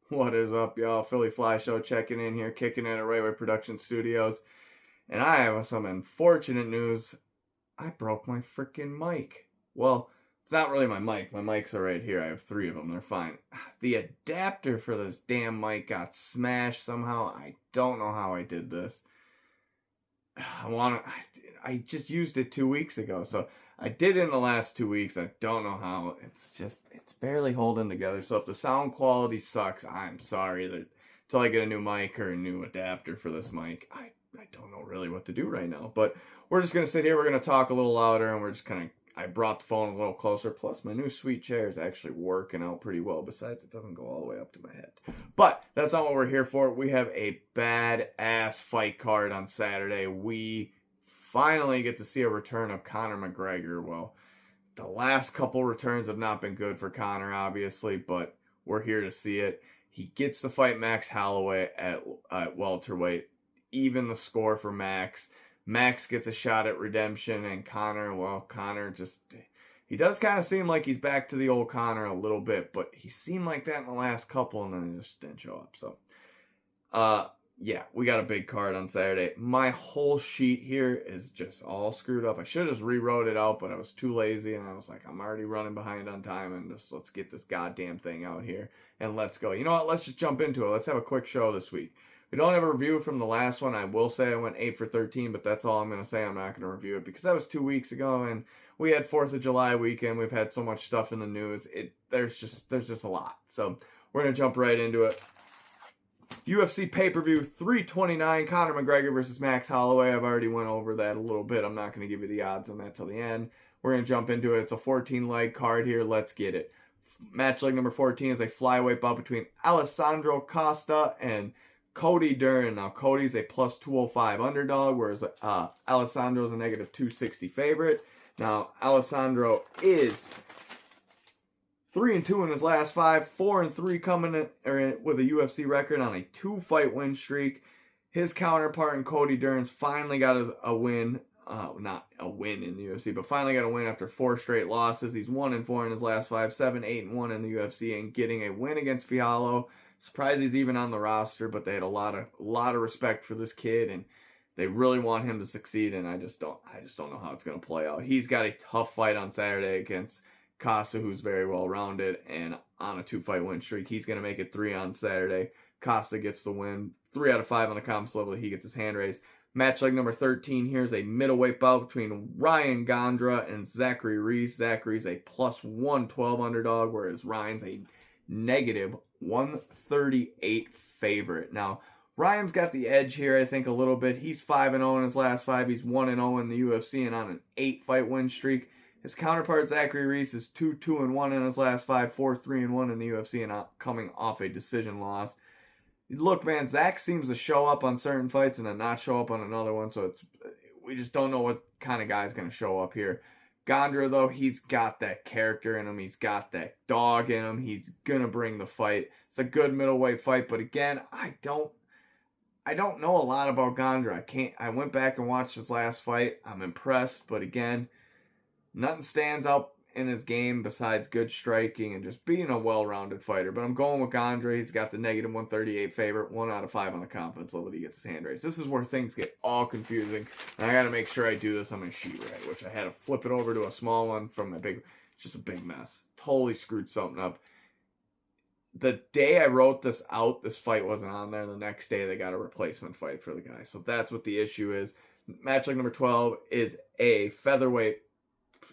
What is up, y'all? Philly Fly Show checking in here, kicking it at Railway Production Studios. And I have some unfortunate news. I broke my freaking mic. Well, it's not really my mic. My mics are right here. I have 3 of them. They're fine. The adapter for this damn mic got smashed somehow. I don't know how I did this. I just used it 2 weeks ago, so I did it in the last 2 weeks. I don't know how. It's barely holding together. So if the sound quality sucks, I'm sorry that until I get a new mic or a new adapter for this mic, I don't know really what to do right now. But we're just gonna sit here. We're gonna talk a little louder, and we're just kind of. I brought the phone a little closer. Plus, my new sweet chair is actually working out pretty well. Besides, it doesn't go all the way up to my head. But that's not what we're here for. We have a badass fight card on Saturday. We finally get to see a return of Conor McGregor. Well, the last couple returns have not been good for Conor, obviously, but we're here to see it. He gets to fight Max Holloway at welterweight. Even the score for Max. Max gets a shot at redemption, and Conor just, he does kind of seem like he's back to the old Conor a little bit, but he seemed like that in the last couple, and then he just didn't show up. So, yeah, we got a big card on Saturday. My whole sheet here is just all screwed up. I should have just rewrote it out, but I was too lazy, and I was like, I'm already running behind on time, and just let's get this goddamn thing out here, and let's go. You know what? Let's just jump into it. Let's have a quick show this week. We don't have a review from the last one. I will say I went 8 for 13, but that's all I'm going to say. I'm not going to review it because that was 2 weeks ago, and we had 4th of July weekend. We've had so much stuff in the news. There's just a lot. So we're going to jump right into it. UFC pay-per-view 329, Conor McGregor versus Max Holloway. I've already went over that a little bit. I'm not going to give you the odds on that till the end. We're going to jump into it. It's a 14-leg card here. Let's get it. Match leg number 14 is a flyweight bout between Alessandro Costa and Cody Duran. Now, Cody's a plus 205 underdog, whereas Alessandro's a negative 260 favorite. Now, Alessandro is 3-2 in his last 5, 4-3 coming in, with a UFC record on a 2-fight win streak. His counterpart in Cody Duran finally got a win. Not a win in the UFC, but finally got a win after 4 straight losses. He's 1-4 in his last 5, 7-8-1 in the UFC, and getting a win against Fiallo. Surprised he's even on the roster, but they had a lot of respect for this kid, and they really want him to succeed. And I just don't know how it's gonna play out. He's got a tough fight on Saturday against Costa, who's very well rounded and on a 2-fight win streak. He's gonna make it 3 on Saturday. Costa gets the win, 3 out of 5 on the confidence level. He gets his hand raised. Match leg number 13. Here's a middleweight bout between Ryan Gondra and Zachary Reese. Zachary's a plus 112 underdog, whereas Ryan's a negative 138 favorite. Now, Ryan's got the edge here, I think, a little bit. He's 5-0 in his last 5. He's 1-0 in the UFC and on an 8-fight win streak. His counterpart, Zachary Reese, is 2-1 in his last 5, 4-3-1 in the UFC, and coming off a decision loss. Look, man, Zach seems to show up on certain fights and then not show up on another one, so we just don't know what kind of guy is going to show up here. Gondra, though, he's got that character in him. He's got that dog in him. He's going to bring the fight. It's a good middleweight fight, but again, I don't know a lot about Gondra. I went back and watched his last fight. I'm impressed, but again, nothing stands out in his game besides good striking and just being a well-rounded fighter. But I'm going with Gondra. He's got the negative 138 favorite, 1 out of 5 on the confidence level. He gets his hand raised. This is where things get all confusing, and I got to make sure I do this on my sheet right, which I had to flip it over to a small one from my big. It's just a big mess. Totally screwed something up. The day I wrote this out, this fight wasn't on there. The next day, they got a replacement fight for the guy. So that's what the issue is. Match like number 12 is a featherweight.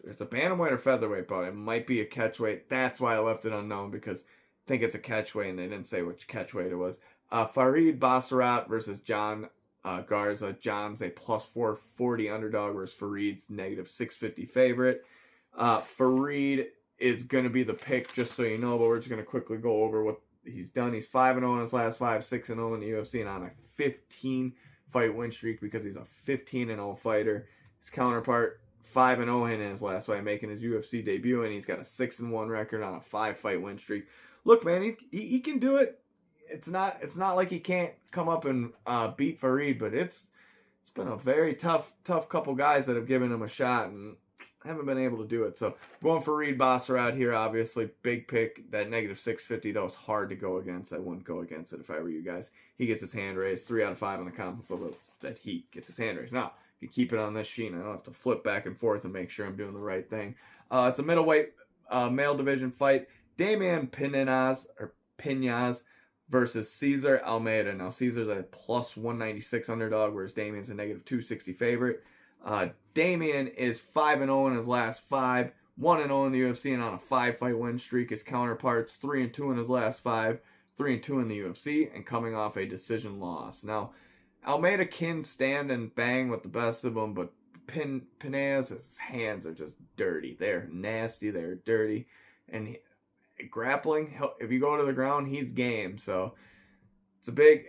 It's a bantamweight or featherweight, but it might be a catchweight. That's why I left it unknown, because I think it's a catchweight, and they didn't say which catchweight it was. Farid Basharat versus John Garza. John's a plus 440 underdog, whereas Farid's negative 650 favorite. Farid is going to be the pick, just so you know, but we're just going to quickly go over what he's done. He's 5-0 in his last 5, 6-0 in the UFC, and on a 15-fight win streak because he's a 15-0 fighter. His counterpart, 5-0 in his last fight, making his UFC debut, and he's got a 6-1 record on a 5-fight win streak. Look, man, he can do it. It's not like he can't come up and beat Farid, but it's been a very tough couple guys that have given him a shot, and haven't been able to do it. So going for Reed Bosserad here, obviously. Big pick. That negative 650, that was hard to go against. I wouldn't go against it if I were you guys. He gets his hand raised. 3 out of 5 on the confidence level that he gets his hand raised. Now, you can keep it on this sheet. I don't have to flip back and forth and make sure I'm doing the right thing. It's a middleweight male division fight. Damian Pinaz versus Cesar Almeida. Now, Cesar's a plus 196 underdog, whereas Damian's a negative 260 favorite. Damian is 5-0 in his last 5, 1-0 in the UFC, and on a 5-fight win streak. His counterparts 3-2 in his last 5, 3-2 in the UFC, and coming off a decision loss. Now, Almeida can stand and bang with the best of them, but Pinaz's hands are just dirty. They're nasty. They're dirty, and grappling, if you go to the ground, he's game. So it's a big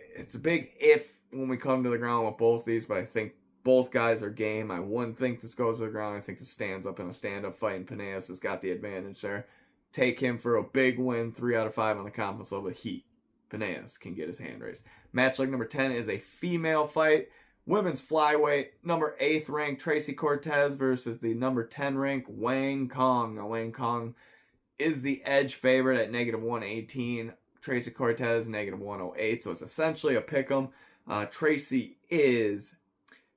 if when we come to the ground with both these, but I think both guys are game. I wouldn't think this goes to the ground. I think this stands up in a stand-up fight, and Pinaz has got the advantage there. Take him for a big win, 3 out of 5 on the confidence level. Pinaz can get his hand raised. Match leg number 10 is a female fight. Women's flyweight, number 8th ranked Tracy Cortez versus the number 10 ranked Wang Kong. Now, Wang Kong is the edge favorite at negative 118. Tracy Cortez, negative 108. So it's essentially a pick'em. Tracy is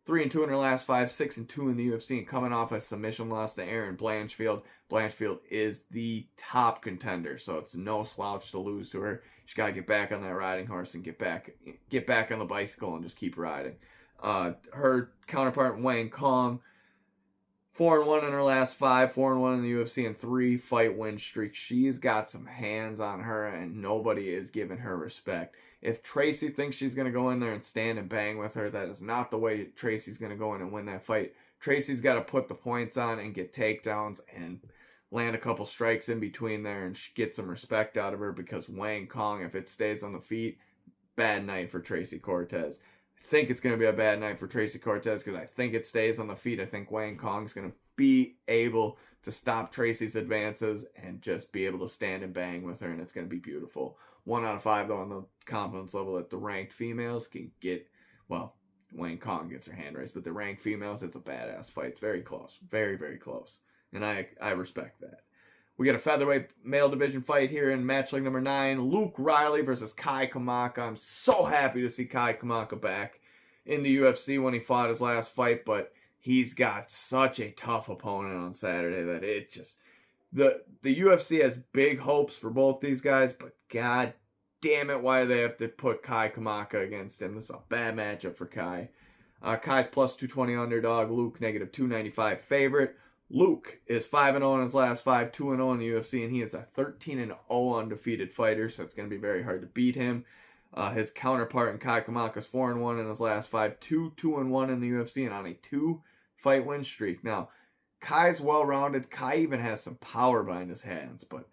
3-2 in her last 5, 6-2 in the UFC, and coming off a submission loss to Erin Blanchfield. Blanchfield is the top contender, so it's no slouch to lose to her. She's got to get back on that riding horse and get back on the bicycle and just keep riding. Her counterpart, Wang Kong, 4-1 in her last 5, 4-1 in the UFC, and 3-fight win streak. She's got some hands on her, and nobody is giving her respect. If Tracy thinks she's going to go in there and stand and bang with her, that is not the way Tracy's going to go in and win that fight. Tracy's got to put the points on and get takedowns and land a couple strikes in between there and get some respect out of her, because Wang Kong, if it stays on the feet, bad night for Tracy Cortez. I think it's going to be a bad night for Tracy Cortez because I think it stays on the feet. I think Wang Kong's going to be able to stop Tracy's advances and just be able to stand and bang with her, and it's going to be beautiful. 1 out of 5, though, on the confidence level that the ranked females can get. Well, Wang Kong gets her hand raised, but the ranked females, it's a badass fight. It's very close. Very, very close. And I respect that. We got a featherweight male division fight here in match leg number 9. Luke Riley versus Kai Kamaka. I'm so happy to see Kai Kamaka back in the UFC when he fought his last fight, but he's got such a tough opponent on Saturday that it just... The UFC has big hopes for both these guys, but god damn it, why do they have to put Kai Kamaka against him? This is a bad matchup for Kai. Kai's plus 220 underdog. Luke, negative 295 favorite. Luke is 5-0 in his last 5, 2-0 in the UFC, and he is a 13-0 undefeated fighter, so it's going to be very hard to beat him. His counterpart in Kai Kamaka is 4-1 in his last 5, 2-1 in the UFC, and on a 2-fight win streak. Now, Kai's well-rounded. Kai even has some power behind his hands, but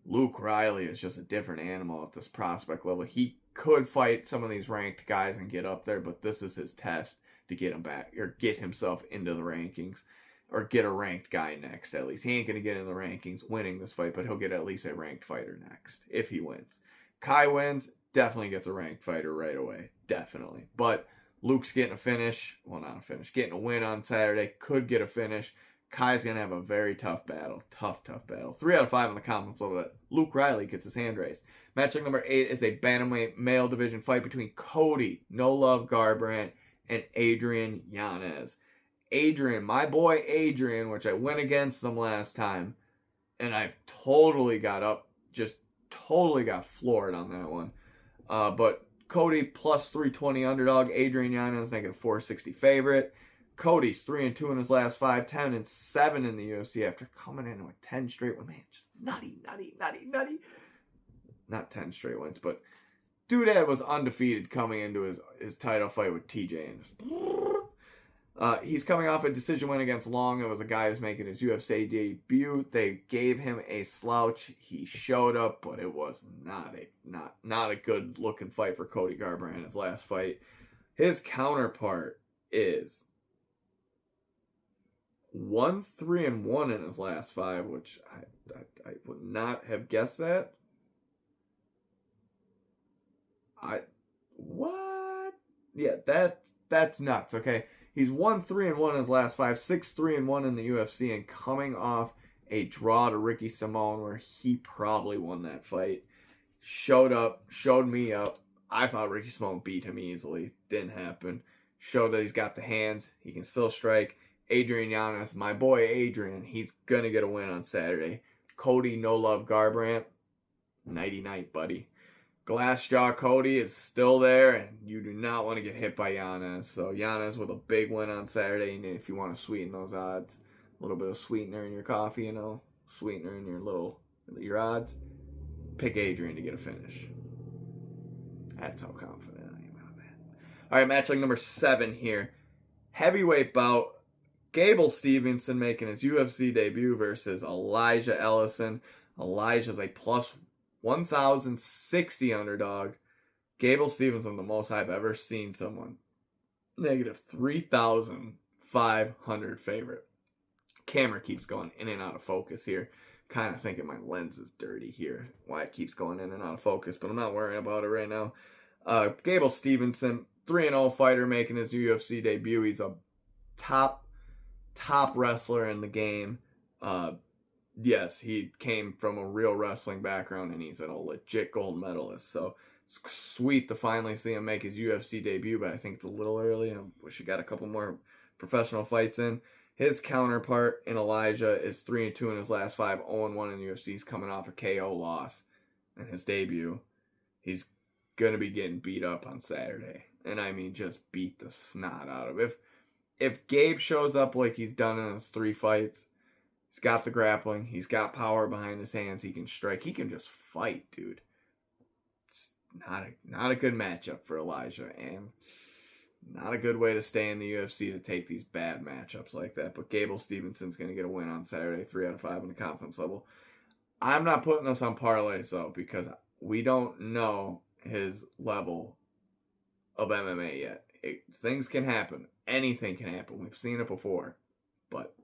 Luke Riley is just a different animal at this prospect level. He could fight some of these ranked guys and get up there, but this is his test to get him back, or get himself into the rankings, or get a ranked guy next, at least. He ain't going to get in the rankings winning this fight, but he'll get at least a ranked fighter next, if he wins. Kai wins, definitely gets a ranked fighter right away. Definitely. But Luke's getting a finish. Well, not a finish. Getting a win on Saturday. Could get a finish. Kai's going to have a very tough battle. Tough battle. 3 out of 5 on the confidence level that Luke Riley gets his hand raised. Matchup number 8 is a bantamweight male division fight between Cody No Love Garbrandt and Adrian Yanez. Adrian, my boy Adrian, which I went against them last time, and I totally got floored on that one. But Cody plus 320 underdog. Adrian Yanez, negative 460 favorite. Cody's 3-2 in his last 5, 10-7 in the UFC after coming in with 10 straight wins. Man, just nutty. Not 10 straight wins, but Doodad was undefeated coming into his title fight with TJ. And he's coming off a decision win against Long. It was a guy who's making his UFC debut. They gave him a slouch. He showed up, but it was not a good looking fight for Cody Garbrandt in his last fight. His counterpart is 1-3-1 in his last 5, which I would not have guessed that. What? Yeah, that's nuts. Okay, He's won 3-1 in his last 5, 6-3-1 in the UFC, and coming off a draw to Ricky Simon where he probably won that fight. Showed me up. I thought Ricky Simon beat him easily. Didn't happen. Showed that he's got the hands. He can still strike. Adrian Yanez, my boy Adrian, he's going to get a win on Saturday. Cody No Love Garbrandt, nighty-night, buddy. Glassjaw Cody is still there, and you do not want to get hit by Yanez. So Yanez with a big win on Saturday, and if you want to sweeten those odds, a little bit of sweetener in your coffee, you know, sweetener in your odds, pick Adrian to get a finish. That's how confident I am on that. All right, match like number 7 here. Heavyweight bout. Gable Stevenson making his UFC debut versus Elijah Ellison. Elijah's a plus 1,060 underdog. Gable Stevenson, the most I've ever seen someone. Negative 3,500 favorite. Camera keeps going in and out of focus here. Kind of thinking my lens is dirty here. Why it keeps going in and out of focus, but I'm not worrying about it right now. Gable Stevenson, 3-0 fighter making his UFC debut. He's a top wrestler in the game. Yes, he came from a real wrestling background, and he's a legit gold medalist. So it's sweet to finally see him make his UFC debut, but I think it's a little early. I wish he got a couple more professional fights in. His counterpart in Elijah is 3-2 in his last 5, 0-1 in the UFC. He's coming off a KO loss in his debut. He's going to be getting beat up on Saturday. And I mean, just beat the snot out of it. If Gabe shows up like he's done in his 3 fights, he's got the grappling, he's got power behind his hands, he can strike, he can just fight, dude. It's not a good matchup for Elijah, and not a good way to stay in the UFC to take these bad matchups like that. But Gable Stevenson's going to get a win on Saturday, 3 out of 5 in the confidence level. I'm not putting this on parlays, though, because we don't know his level of MMA yet. Things can happen. Anything can happen. We've seen it before. But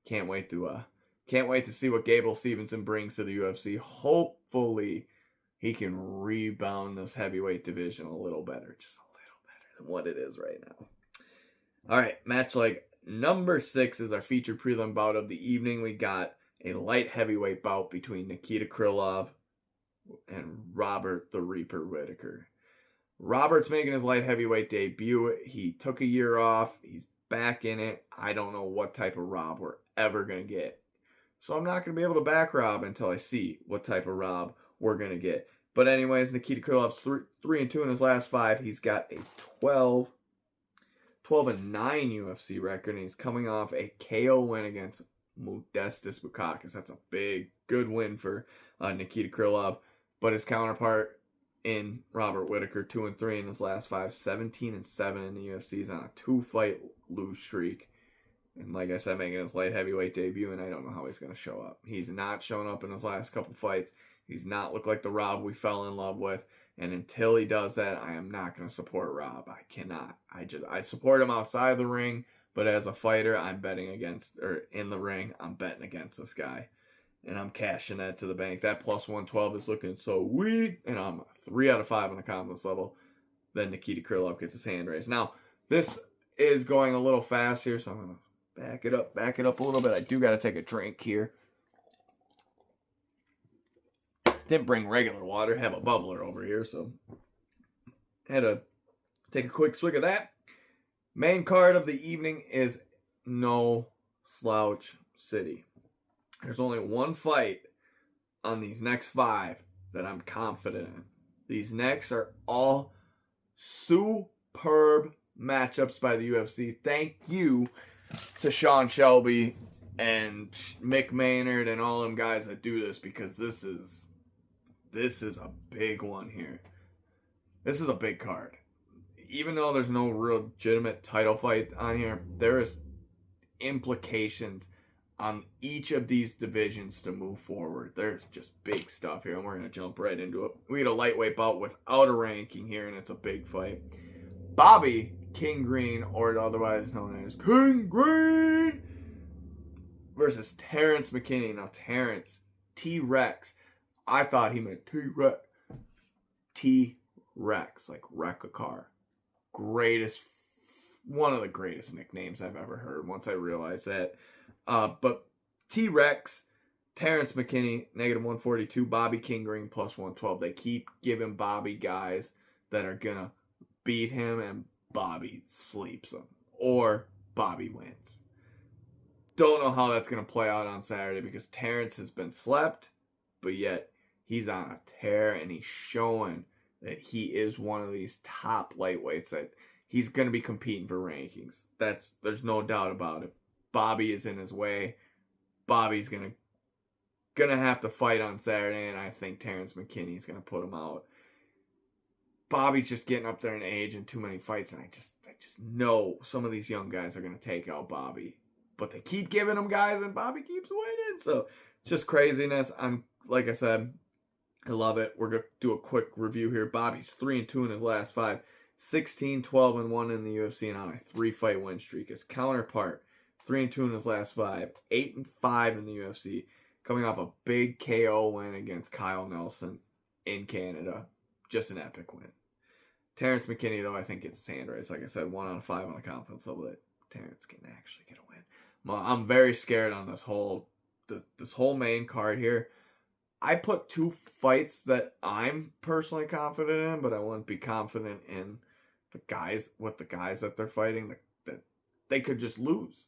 can't wait to see what Gable Stevenson brings to the UFC. Hopefully he can rebound this heavyweight division a little better. Just a little better than what it is right now. All right, match like number 6 is our featured prelim bout of the evening. We got a light heavyweight bout between Nikita Krylov and Robert the Reaper Whittaker. Robert's making his light heavyweight debut. He took a year off. He's back in it. I don't know what type of Rob we're ever going to get. So I'm not going to be able to back Rob until I see what type of Rob we're going to get. But anyways, Nikita Krylov's 3-2 in his last 5. He's got a 12-9 UFC record, and he's coming off a KO win against Modestas Bukauskas. That's a good win for Nikita Krylov. But his counterpart in Robert Whittaker, 2-3 in his last 5, 17-7 in the UFC. He's on a 2-fight lose streak. And like I said, making his light heavyweight debut, and I don't know how he's going to show up. He's not shown up in his last couple fights. He's not looked like the Rob we fell in love with. And until he does that, I am not going to support Rob. I cannot. I support him outside the ring, but as a fighter, I'm betting against, or in the ring, I'm betting against this guy. And I'm cashing that to the bank. That plus 112 is looking so weak. And I'm 3 out of 5 on the confidence level. Then Nikita Krylov gets his hand raised. Now, this is going a little fast here, so I'm going to back it up a little bit. I do got to take a drink here. Didn't bring regular water. Have a bubbler over here, so had to take a quick swig of that. Main card of the evening is no slouch city. There's only one fight on these next 5 that I'm confident in. These next are all superb matchups by the UFC. Thank you to Sean Shelby and Mick Maynard and all them guys that do this, because this is a big one here. This is a big card. Even though there's no real legitimate title fight on here, there is implications on each of these divisions to move forward. There's just big stuff here, and we're going to jump right into it. We had a lightweight bout without a ranking here, and it's a big fight. Bobby King Green, or otherwise known as King Green, versus Terrence McKinney. Now, Terrence, T-Rex. I thought he meant T-Rex. T-Rex, like wreck a car. Greatest one of the greatest nicknames I've ever heard once I realized that. But T-Rex, Terrence McKinney, -142, Bobby King Green, +112. They keep giving Bobby guys that are going to beat him, and Bobby sleeps them. Or Bobby wins. Don't know how that's going to play out on Saturday because Terrence has been slept, but yet he's on a tear, and he's showing that he is one of these top lightweights that he's going to be competing for rankings. There's no doubt about it. Bobby is in his way. Bobby's going to have to fight on Saturday, and I think Terrence McKinney's going to put him out. Bobby's just getting up there in age and too many fights, and I just know some of these young guys are going to take out Bobby. But they keep giving him guys, and Bobby keeps winning. So, just craziness. Like I said, I love it. We're going to do a quick review here. Bobby's 3-2 in his last 5. 16-12-1 in the UFC and on a 3-fight win streak. His counterpart, 3-2 in his last 5. 8-5 in the UFC. Coming off a big KO win against Kyle Nelson in Canada. Just an epic win. Terrence McKinney, though, I think gets his hand raised. Like I said, 1 out of 5 on the confidence level that Terrence can actually get a win. I'm very scared on this whole main card here. I put 2 fights that I'm personally confident in, but I wouldn't be confident in the guys that they're fighting that they could just lose.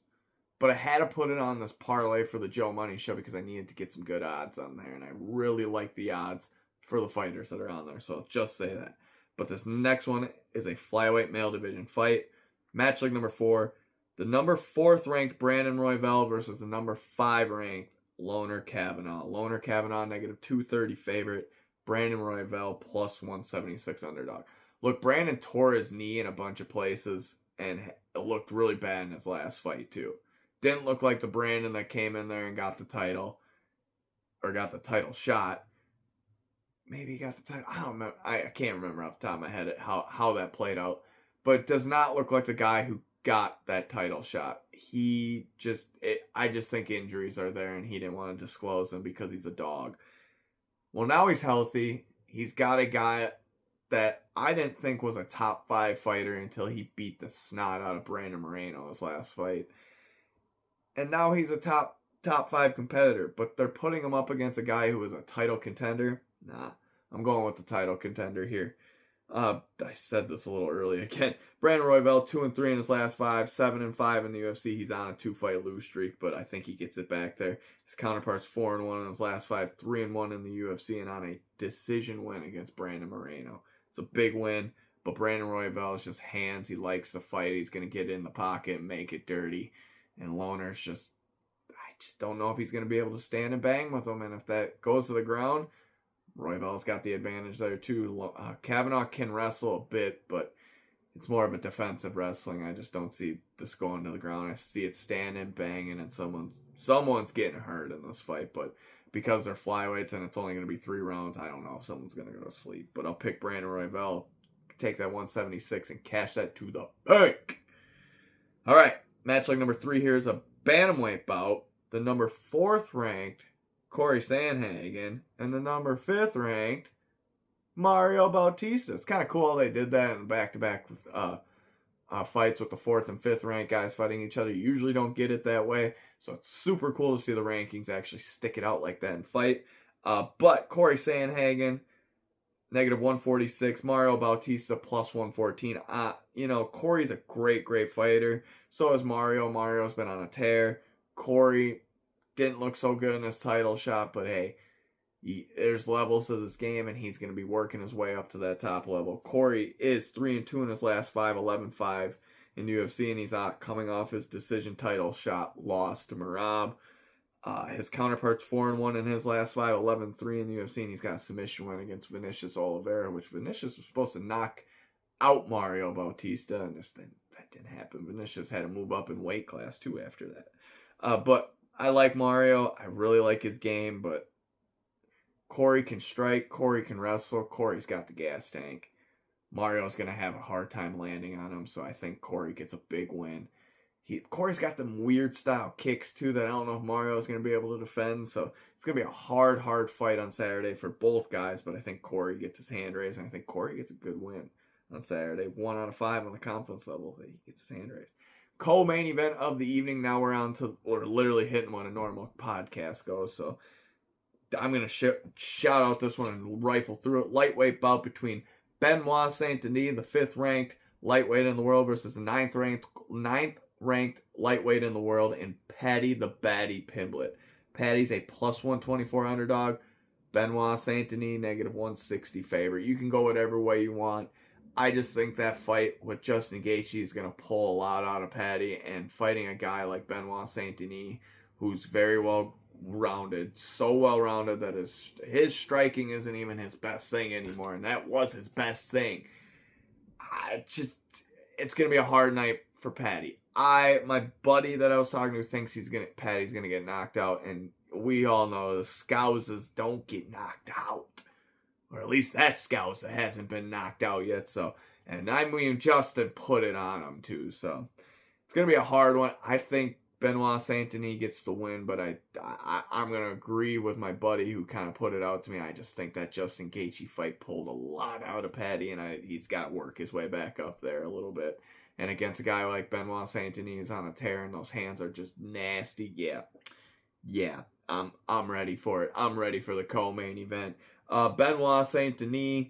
But I had to put it on this parlay for the Joe Money Show because I needed to get some good odds on there, and I really like the odds for the fighters that are on there, so I'll just say that. But this next one is a flyweight male division fight. Match like number 4. The number 4th ranked Brandon Royval versus the number 5 ranked Loner Kavanaugh. Loner Kavanaugh, -230 favorite. Brandon Royval, +176 underdog. Look, Brandon tore his knee in a bunch of places, and it looked really bad in his last fight, too. Didn't look like the Brandon that came in there and got the title, or got the title shot. Maybe he got the title. I don't remember. I can't remember off the top of my head how that played out. But it does not look like the guy who got that title shot. I just think injuries are there, and he didn't want to disclose them because he's a dog. Well, now he's healthy. He's got a guy that I didn't think was a top 5 fighter until he beat the snot out of Brandon Moreno his last fight. And now he's a top 5 competitor, but they're putting him up against a guy who is a title contender. Nah, I'm going with the title contender here. I said this a little early again. Brandon Royval, 2-3 in his last 5, 7-5 in the UFC. He's on a 2-fight lose streak, but I think he gets it back there. His counterpart's 4-1 in his last 5, 3-1 in the UFC, and on a decision win against Brandon Moreno. It's a big win, but Brandon Royval is just hands. He likes to fight. He's going to get in the pocket and make it dirty. And Loner's I just don't know if he's going to be able to stand and bang with him. And if that goes to the ground, Royval's got the advantage there too. Kavanaugh can wrestle a bit, but it's more of a defensive wrestling. I just don't see this going to the ground. I see it standing, banging, and someone's getting hurt in this fight. But because they're flyweights and it's only going to be 3 rounds, I don't know if someone's going to go to sleep. But I'll pick Brandon Royval, take that 176 and cash that to the bank. All right, match like number 3 here is a bantamweight bout. The number 4th ranked Corey Sandhagen, and the number 5th ranked Mario Bautista. It's kind of cool they did that in back-to-back with fights with the 4th and 5th ranked guys fighting each other. You usually don't get it that way, so it's super cool to see the rankings actually stick it out like that and fight. But Corey Sandhagen, -146. Mario Bautista, +114. Corey's a great fighter. So is Mario. Mario's been on a tear. Corey didn't look so good in his title shot, but hey, there's levels to this game, and he's going to be working his way up to that top level. Corey is 3-2 in his last 5, 11-5 in the UFC, and he's coming off his decision title shot loss to Merab. His counterpart's 4-1 in his last 5, 11-3 in the UFC, and he's got a submission win against Vinicius Oliveira, which Vinicius was supposed to knock out Mario Bautista, and that didn't happen. Vinicius had to move up in weight class too after that. But I like Mario. I really like his game, but Corey can strike. Corey can wrestle. Corey's got the gas tank. Mario's going to have a hard time landing on him, so I think Corey gets a big win. Corey's got them weird style kicks, too, that I don't know if Mario's going to be able to defend, so it's going to be a hard fight on Saturday for both guys, but I think Corey gets his hand raised, and I think Corey gets a good win. on Saturday. 1 out of 5 on the confidence level. He gets his hand raised. Co-main event of the evening. Now we're literally hitting when a normal podcast goes. So I'm going to shout out this one and rifle through it. Lightweight bout between Benoit Saint-Denis, the 5th ranked lightweight in the world, versus the 9th ranked lightweight in the world, and Paddy the Baddy Pimblett. Paddy's a plus 124 underdog. Benoit Saint-Denis, negative 160 favorite. You can go whatever way you want. I just think that fight with Justin Gaethje is going to pull a lot out of Paddy, and fighting a guy like Benoit Saint-Denis, who's very well-rounded, so well-rounded that his striking isn't even his best thing anymore, and that was his best thing. It's going to be a hard night for Paddy. My buddy that I was talking to thinks Paddy's going to get knocked out, and we all know the Scousers don't get knocked out. Or at least that Scouser hasn't been knocked out yet. So, and I mean, Justin put it on him too. So, it's going to be a hard one. I think Benoit Saint-Denis gets the win, but I'm going to agree with my buddy who kind of put it out to me. I just think that Justin Gaethje fight pulled a lot out of Paddy, and he's got to work his way back up there a little bit. And against a guy like Benoit Saint-Denis who's on a tear and those hands are just nasty, yeah, I'm ready for it. I'm ready for the co-main event. Benoit Saint-Denis,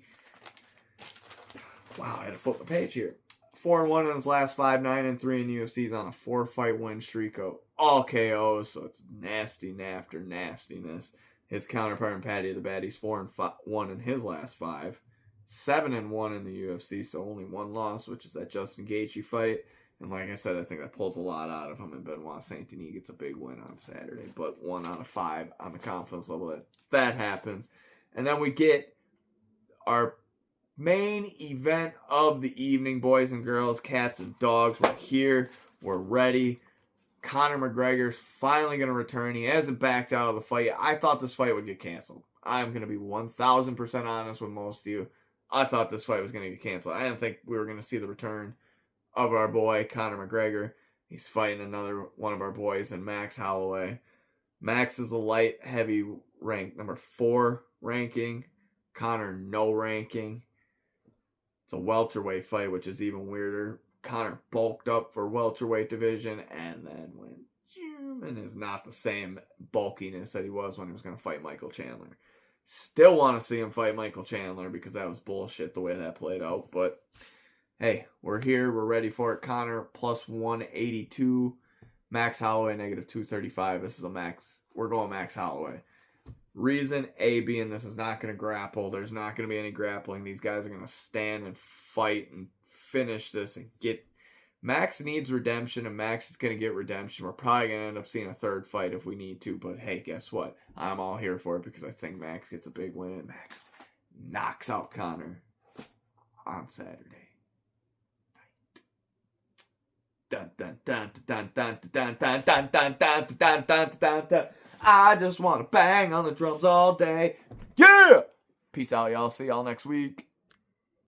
wow, I had to flip the page here. 4-1 in his last 5, 9-3 in UFC. He's on a 4-fight win streak of all KOs, so it's nasty after nastiness. His counterpart in Paddy the Baddy's 4-1 in his last 5. 7-1 in the UFC, so only one loss, which is that Justin Gaethje fight. And like I said, I think that pulls a lot out of him, and Benoit Saint-Denis gets a big win on Saturday. But 1 out of 5 on the confidence level that happens. And then we get our main event of the evening, boys and girls, cats and dogs. We're here. We're ready. Conor McGregor's finally going to return. He hasn't backed out of the fight. I thought this fight would get canceled. I'm going to be 1,000% honest with most of you. I thought this fight was going to get canceled. I didn't think we were going to see the return of our boy, Conor McGregor. He's fighting another one of our boys in Max Holloway. Max is a light heavy rank, number 4 ranking. Conor, no ranking. It's a welterweight fight, which is even weirder. Conor bulked up for welterweight division and then went and is not the same bulkiness that he was when he was going to fight Michael Chandler. Still want to see him fight Michael Chandler because that was bullshit the way that played out. But hey, we're here. We're ready for it. Conor plus 182. Max Holloway negative 235. This is a max. We're going Max Holloway. Reason A being this is not going to grapple. There's not going to be any grappling. These guys are going to stand and fight and finish this and get. Max needs redemption, and Max is going to get redemption. We're probably going to end up seeing a third fight if we need to, but hey, guess what? I'm all here for it because I think Max gets a big win, and Max knocks out Conor on Saturday night. Dun dun dun dun dun dun dun dun dun dun dun dun dun dun. I just want to bang on the drums all day. Yeah! Peace out, y'all. See y'all next week.